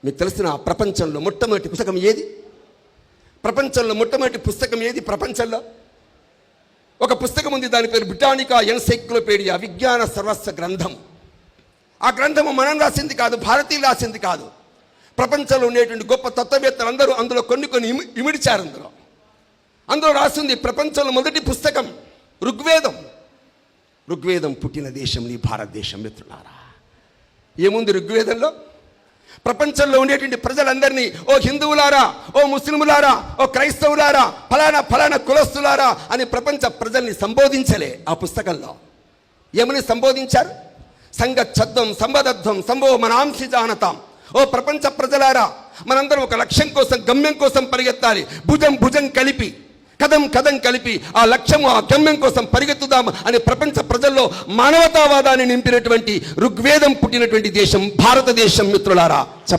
మీకు తెలిసిన ప్రపంచంలో మొట్టమొదటి పుస్తకం ఏది? ప్రపంచంలో మొట్టమొదటి పుస్తకం ఏది? ప్రపంచంలో ఒక పుస్తకం ఉంది, దాని పేరు బ్రిటానికా ఎన్సైక్లోపీడియా, విజ్ఞాన సర్వస్వ గ్రంథం. ఆ గ్రంథము మనం రాసింది కాదు, భారతీయులు రాసింది కాదు. ప్రపంచంలో ఉండేటువంటి గొప్ప తత్వవేత్తలు అందరూ అందులో కొన్ని ఇమిడిచారు. అందులో రాసింది ప్రపంచంలో మొదటి పుస్తకం ఋగ్వేదం. ఋగ్వేదం పుట్టిన దేశం నీ భారతదేశం. మిత్రులారా, ఏముంది ఋగ్వేదంలో? ప్రపంచంలో ఉండేటువంటి ప్రజలందరినీ, ఓ హిందువులారా, ఓ ముస్లిములారా, ఓ క్రైస్తవులారా, ఫలానా ఫలానా కులస్తులారా అని ప్రపంచ ప్రజల్ని సంబోధించలే. ఆ పుస్తకంలో ఏమని సంబోధించారు? సంగచ్చద్దం సంబదద్ధం సంభో మనాంసి జానతాం. ఓ ప్రపంచ ప్రజలారా, మనందరం ఒక లక్ష్యం కోసం, గమ్యం కోసం పరిగెత్తాలి. భుజం భుజం కలిపి, కదం కదం కలిపి ఆ లక్ష్యము, ఆ గమ్యం కోసం పరిగెత్తుదాం అని ప్రపంచ ప్రజల్లో మానవతావాదాన్ని నింపినటువంటి ఋగ్వేదం పుట్టినటువంటి దేశం భారతదేశం. మిత్రులారా,